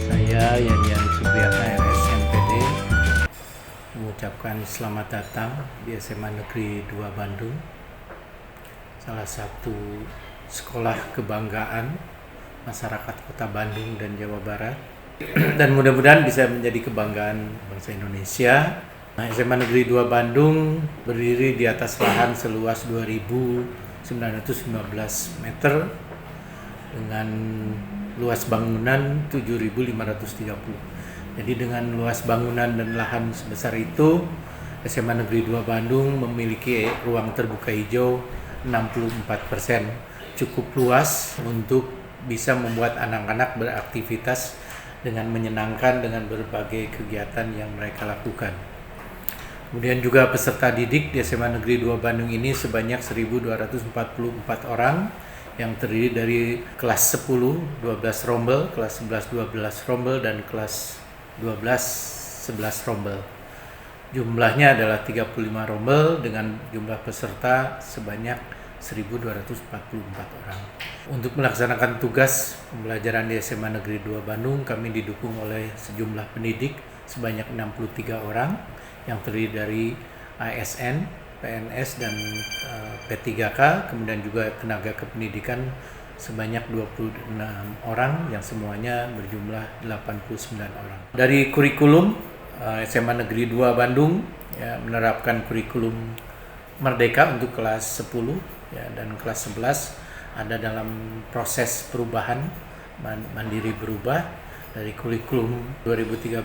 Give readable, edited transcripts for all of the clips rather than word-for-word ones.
Saya Yanyan Supriyata RSMPD mengucapkan selamat datang di SMA Negeri 2 Bandung, salah satu sekolah kebanggaan masyarakat Kota Bandung dan Jawa Barat, dan mudah-mudahan bisa menjadi kebanggaan bangsa Indonesia. SMA Negeri 2 Bandung berdiri di atas lahan seluas 2.915 meter dengan luas bangunan 7.530. Jadi dengan luas bangunan dan lahan sebesar itu, SMA Negeri 2 Bandung memiliki ruang terbuka hijau 64%. Cukup luas untuk bisa membuat anak-anak beraktivitas dengan menyenangkan dengan berbagai kegiatan yang mereka lakukan. Kemudian juga peserta didik di SMA Negeri 2 Bandung ini sebanyak 1.244 orang, yang terdiri dari kelas 10, 12 rombel, kelas 11, 12 rombel, dan kelas 12, 11 rombel. Jumlahnya adalah 35 rombel dengan jumlah peserta sebanyak 1.244 orang. Untuk melaksanakan tugas pembelajaran di SMA Negeri 2 Bandung, kami didukung oleh sejumlah pendidik sebanyak 63 orang yang terdiri dari ASN, PNS, dan P3K, kemudian juga tenaga kependidikan sebanyak 26 orang yang semuanya berjumlah 89 orang. Dari kurikulum, SMA Negeri 2 Bandung menerapkan kurikulum Merdeka untuk kelas 10 dan kelas 11 ada dalam proses perubahan, mandiri berubah dari kurikulum 2013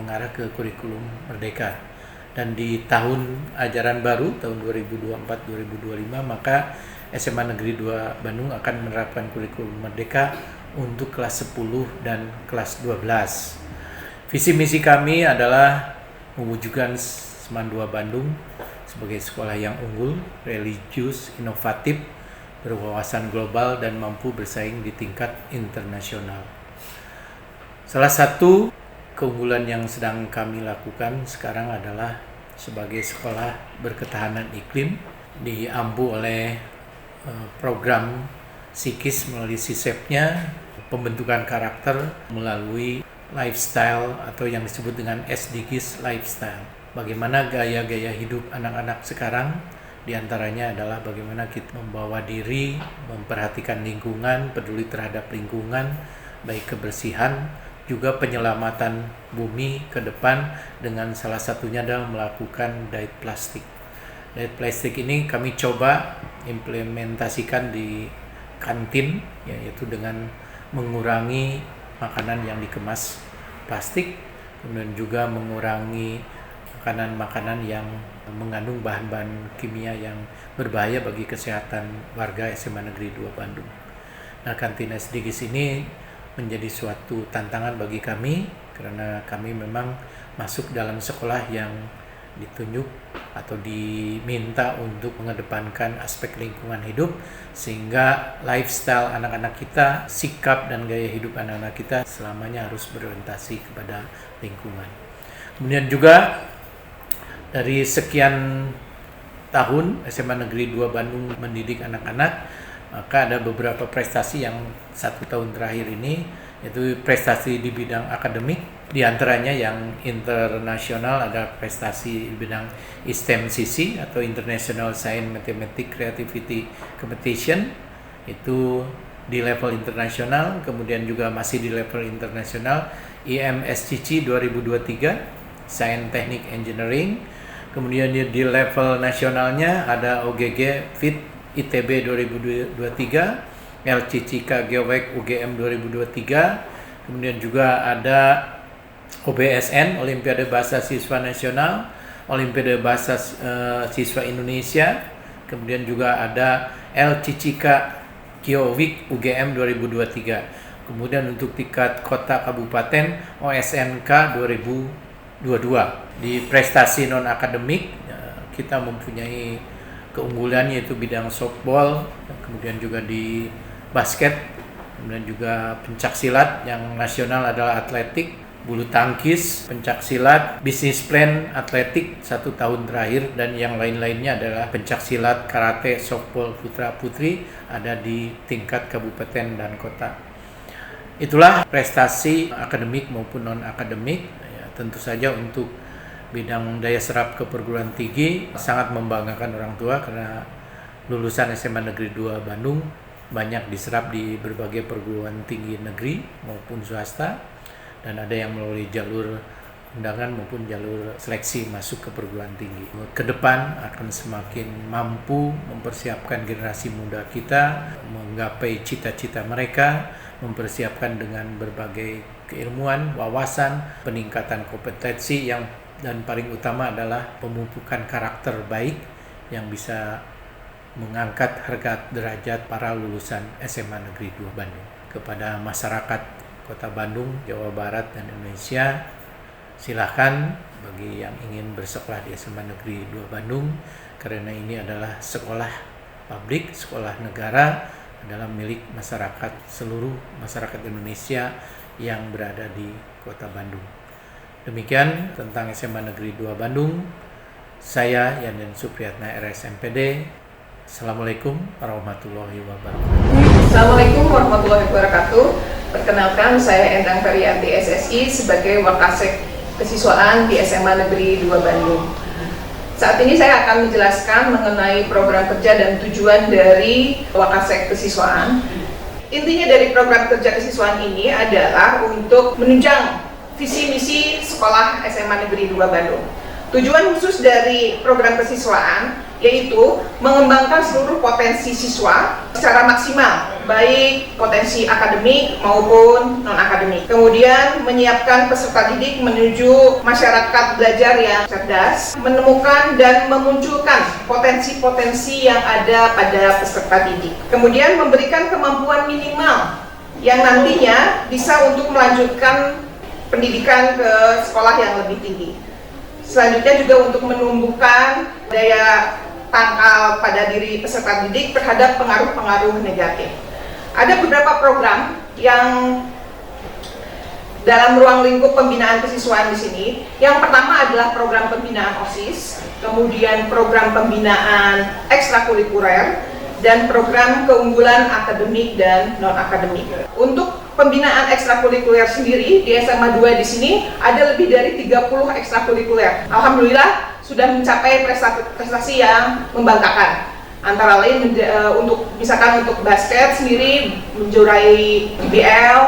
mengarah ke kurikulum Merdeka. Dan di tahun ajaran baru tahun 2024-2025 maka SMA Negeri 2 Bandung akan menerapkan kurikulum Merdeka untuk kelas 10 dan kelas 12. Visi misi kami adalah mewujudkan SMA 2 Bandung sebagai sekolah yang unggul, religius, inovatif, berwawasan global, dan mampu bersaing di tingkat internasional. Salah satu keunggulan yang sedang kami lakukan sekarang adalah sebagai sekolah berketahanan iklim, diampu oleh program psikis melalui SISEP-nya, pembentukan karakter melalui lifestyle atau yang disebut dengan SDGs lifestyle. Bagaimana gaya-gaya hidup anak-anak sekarang, diantaranya adalah bagaimana kita membawa diri, memperhatikan lingkungan, peduli terhadap lingkungan, baik kebersihan, juga penyelamatan bumi ke depan, dengan salah satunya adalah melakukan diet plastik. Diet plastik ini kami coba implementasikan di kantin, yaitu dengan mengurangi makanan yang dikemas plastik, kemudian juga mengurangi makanan-makanan yang mengandung bahan-bahan kimia yang berbahaya bagi kesehatan warga SMA Negeri 2 Bandung. Nah, kantin SDGs ini menjadi suatu tantangan bagi kami karena kami memang masuk dalam sekolah yang ditunjuk atau diminta untuk mengedepankan aspek lingkungan hidup, sehingga lifestyle anak-anak kita, sikap dan gaya hidup anak-anak kita selamanya harus berorientasi kepada lingkungan. Kemudian juga dari sekian tahun SMA Negeri 2 Bandung mendidik anak-anak, maka ada beberapa prestasi yang 1 tahun terakhir ini, yaitu prestasi di bidang akademik. Di antaranya yang internasional ada prestasi di bidang ISTEM-CC atau International Science Mathematics Creativity Competition, itu di level internasional. Kemudian juga masih di level internasional IMSCC 2023 Science Technique Engineering. Kemudian di level nasionalnya ada OGG FIT ITB 2023, LCCK Geowek UGM 2023. Kemudian juga ada OBSN, Olimpiade Bahasa Siswa Nasional, Olimpiade Bahasa Siswa Indonesia. Kemudian juga ada LCCK Geowik UGM 2023. Kemudian untuk tingkat kota kabupaten OSNK 2022. Di prestasi non akademik kita mempunyai keunggulan yaitu bidang softball, kemudian juga di basket, kemudian juga pencak silat. Yang nasional adalah atletik, bulu tangkis, pencak silat, bisnis plan atletik 1 tahun terakhir, dan yang lain-lainnya adalah pencak silat, karate, softball putra putri ada di tingkat kabupaten dan kota. Itulah prestasi akademik maupun non akademik. Ya, tentu saja untuk bidang daya serap ke perguruan tinggi sangat membanggakan orang tua karena lulusan SMA Negeri 2 Bandung banyak diserap di berbagai perguruan tinggi negeri maupun swasta, dan ada yang melalui jalur undangan maupun jalur seleksi masuk ke perguruan tinggi. Ke depan akan semakin mampu mempersiapkan generasi muda kita menggapai cita-cita mereka, mempersiapkan dengan berbagai keilmuan, wawasan, peningkatan kompetensi dan paling utama adalah pemupukan karakter baik yang bisa mengangkat harga derajat para lulusan SMA Negeri 2 Bandung. Kepada masyarakat Kota Bandung, Jawa Barat, dan Indonesia, silakan bagi yang ingin bersekolah di SMA Negeri 2 Bandung, karena ini adalah sekolah publik, sekolah negara, adalah milik masyarakat, seluruh masyarakat Indonesia yang berada di Kota Bandung. Demikian tentang SMA Negeri 2 Bandung. Saya Yanin Supriyatna, RSMPD. Assalamualaikum warahmatullahi wabarakatuh. Assalamualaikum warahmatullahi wabarakatuh. Perkenalkan, saya Endang Ferianti SSI sebagai Wakasek Kesiswaan di SMA Negeri 2 Bandung. Saat ini saya akan menjelaskan mengenai program kerja dan tujuan dari Wakasek Kesiswaan. Intinya dari program kerja kesiswaan ini adalah untuk menunjang visi misi sekolah SMA Negeri 2 Bandung. Tujuan khusus dari program kesiswaan yaitu mengembangkan seluruh potensi siswa secara maksimal, baik potensi akademik maupun non-akademik. Kemudian menyiapkan peserta didik menuju masyarakat belajar yang cerdas, menemukan dan memunculkan potensi-potensi yang ada pada peserta didik. Kemudian memberikan kemampuan minimal yang nantinya bisa untuk melanjutkan pendidikan ke sekolah yang lebih tinggi. Selanjutnya juga untuk menumbuhkan daya tangkal pada diri peserta didik terhadap pengaruh-pengaruh negatif. Ada beberapa program yang dalam ruang lingkup pembinaan kesiswaan di sini. Yang pertama adalah program pembinaan OSIS, kemudian program pembinaan ekstrakurikuler, dan program keunggulan akademik dan non-akademik. Untuk pembinaan ekstrakurikuler sendiri di SMA 2 di sini ada lebih dari 30 ekstrakurikuler. Alhamdulillah sudah mencapai prestasi yang membanggakan. Antara lain untuk misalkan untuk basket sendiri menjuarai IBL,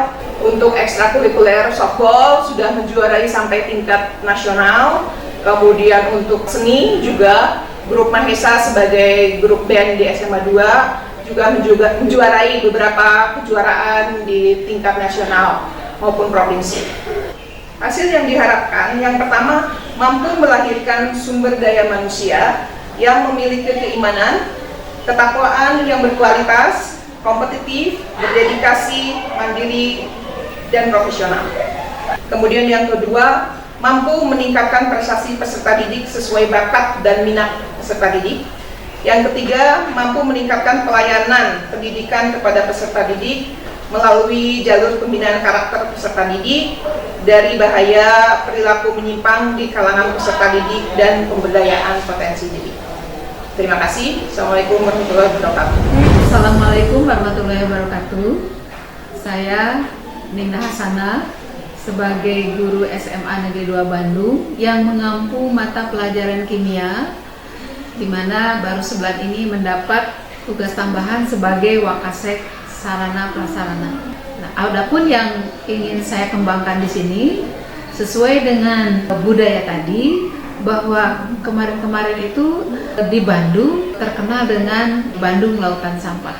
untuk ekstrakurikuler softball sudah menjuarai sampai tingkat nasional. Kemudian untuk seni juga grup Mahesa sebagai grup band di SMA 2 juga menjuarai beberapa kejuaraan di tingkat nasional maupun provinsi. Hasil yang diharapkan, yang pertama, mampu melahirkan sumber daya manusia yang memiliki keimanan, ketakwaan yang berkualitas, kompetitif, berdedikasi, mandiri, dan profesional. Kemudian yang kedua, mampu meningkatkan prestasi peserta didik sesuai bakat dan minat peserta didik. Yang ketiga, mampu meningkatkan pelayanan pendidikan kepada peserta didik melalui jalur pembinaan karakter peserta didik dari bahaya perilaku menyimpang di kalangan peserta didik dan pemberdayaan potensi didik. Terima kasih. Assalamualaikum warahmatullahi wabarakatuh. Assalamualaikum warahmatullahi wabarakatuh. Saya Ninda Hasanah sebagai guru SMA Negeri 2 Bandung yang mengampu mata pelajaran kimia, di mana baru sebulan ini mendapat tugas tambahan sebagai Wakasek Sarana Prasarana. Nah, adapun yang ingin saya kembangkan di sini sesuai dengan budaya tadi, bahwa kemarin-kemarin itu di Bandung terkenal dengan Bandung Lautan Sampah.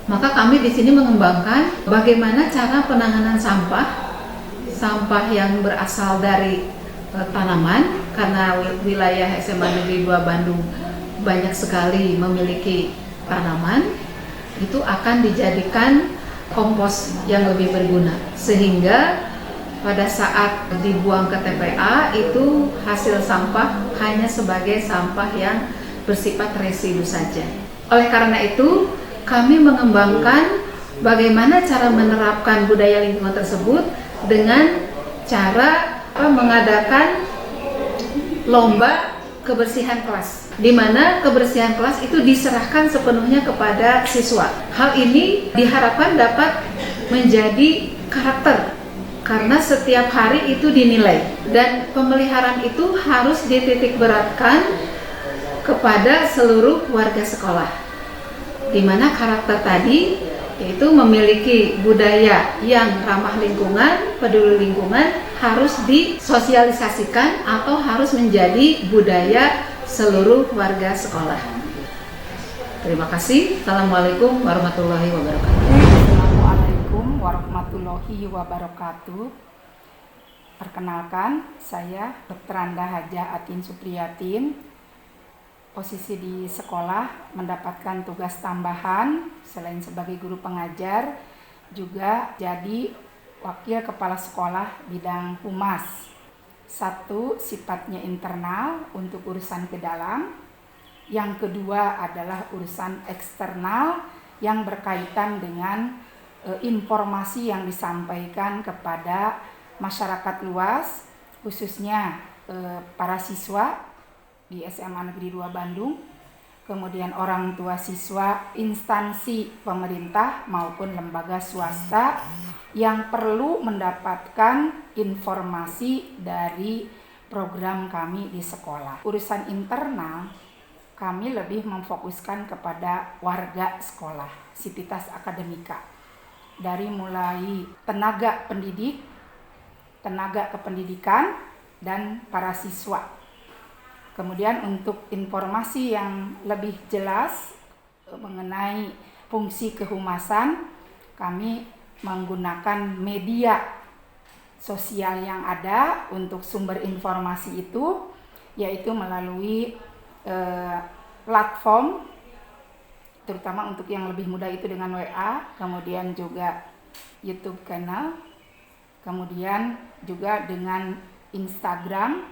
Maka kami di sini mengembangkan bagaimana cara penanganan sampah yang berasal dari tanaman, karena wilayah SMA Negeri 2 Bandung banyak sekali memiliki tanaman, itu akan dijadikan kompos yang lebih berguna, sehingga pada saat dibuang ke TPA itu hasil sampah hanya sebagai sampah yang bersifat residu saja. Oleh karena itu, kami mengembangkan bagaimana cara menerapkan budaya lingkungan tersebut dengan cara mengadakan lomba kebersihan kelas, di mana kebersihan kelas itu diserahkan sepenuhnya kepada siswa. Hal ini diharapkan dapat menjadi karakter, karena setiap hari itu dinilai dan pemeliharaan itu harus dititik beratkan kepada seluruh warga sekolah, di mana karakter tadi yaitu memiliki budaya yang ramah lingkungan, peduli lingkungan, harus disosialisasikan atau harus menjadi budaya seluruh warga sekolah. Terima kasih. Assalamualaikum warahmatullahi wabarakatuh. Assalamualaikum warahmatullahi wabarakatuh. Perkenalkan, saya Dr. Anda Haja Atin Supriyatin. Posisi di sekolah mendapatkan tugas tambahan selain sebagai guru pengajar, juga jadi wakil kepala sekolah bidang humas. Satu, sifatnya internal untuk urusan ke dalam. Yang kedua adalah urusan eksternal yang berkaitan dengan informasi yang disampaikan kepada masyarakat luas, khususnya para siswa di SMA Negeri 2 Bandung, kemudian orang tua siswa, instansi pemerintah maupun lembaga swasta yang perlu mendapatkan informasi dari program kami di sekolah. Urusan internal, kami lebih memfokuskan kepada warga sekolah, sivitas akademika. Dari mulai tenaga pendidik, tenaga kependidikan, dan para siswa. Kemudian untuk informasi yang lebih jelas mengenai fungsi kehumasan, kami menggunakan media sosial yang ada untuk sumber informasi itu, yaitu melalui platform, terutama untuk yang lebih mudah itu dengan WA, kemudian juga YouTube channel, kemudian juga dengan Instagram,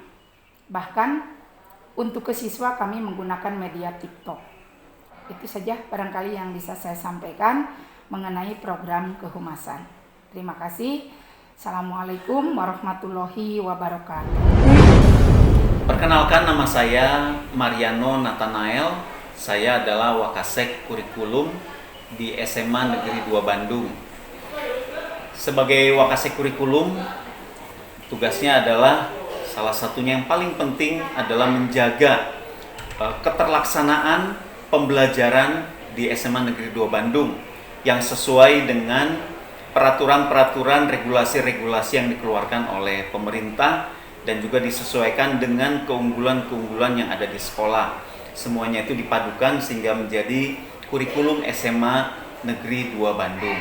bahkan untuk ke siswa kami menggunakan media TikTok. Itu saja barangkali yang bisa saya sampaikan mengenai program kehumasan. Terima kasih. Assalamualaikum warahmatullahi wabarakatuh. Perkenalkan, nama saya Mariano Nathanael. Saya adalah Wakasek Kurikulum di SMA Negeri 2 Bandung. Sebagai Wakasek Kurikulum, tugasnya adalah salah satunya yang paling penting adalah menjaga keterlaksanaan pembelajaran di SMA Negeri 2 Bandung yang sesuai dengan peraturan-peraturan, regulasi-regulasi yang dikeluarkan oleh pemerintah dan juga disesuaikan dengan keunggulan-keunggulan yang ada di sekolah. Semuanya itu dipadukan sehingga menjadi kurikulum SMA Negeri 2 Bandung.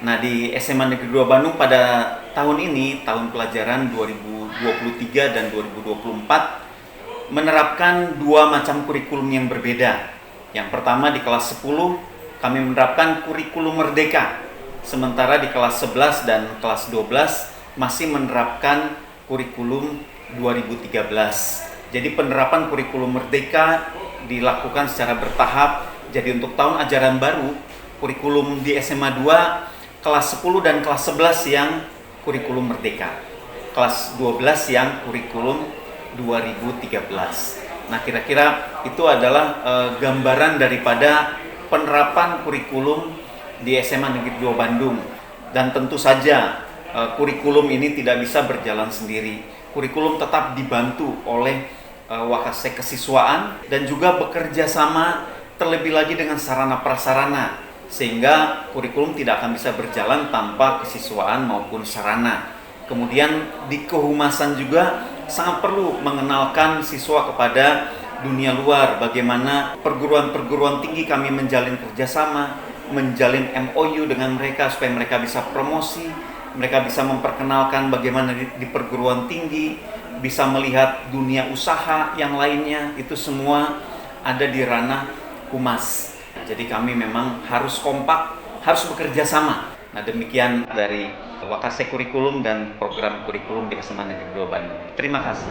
Nah, di SMA Negeri 2 Bandung pada tahun ini, tahun pelajaran 2023 dan 2024, menerapkan dua macam kurikulum yang berbeda. Yang pertama di kelas 10, kami menerapkan kurikulum merdeka. Sementara di kelas 11 dan kelas 12 masih menerapkan kurikulum 2013. Jadi penerapan kurikulum merdeka dilakukan secara bertahap. Jadi untuk tahun ajaran baru, kurikulum di SMA 2 kelas 10 dan kelas 11 yang kurikulum merdeka. Kelas 12 yang kurikulum 2013. Nah, kira-kira itu adalah gambaran daripada penerapan kurikulum di SMA Negeri 2 Bandung. Dan tentu saja kurikulum ini tidak bisa berjalan sendiri. Kurikulum tetap dibantu oleh Wakasek Kesiswaan dan juga bekerja sama terlebih lagi dengan sarana prasarana, sehingga kurikulum tidak akan bisa berjalan tanpa kesiswaan maupun sarana. Kemudian di kehumasan juga sangat perlu mengenalkan siswa kepada dunia luar, bagaimana perguruan-perguruan tinggi kami menjalin kerjasama, menjalin MOU dengan mereka supaya mereka bisa promosi, mereka bisa memperkenalkan bagaimana di perguruan tinggi, bisa melihat dunia usaha yang lainnya. Itu semua ada di ranah humas. Jadi kami memang harus kompak, harus bekerja sama. Nah, demikian dari Wakasek Kurikulum dan program kurikulum di SMA Negeri 2 Bandung. Terima kasih.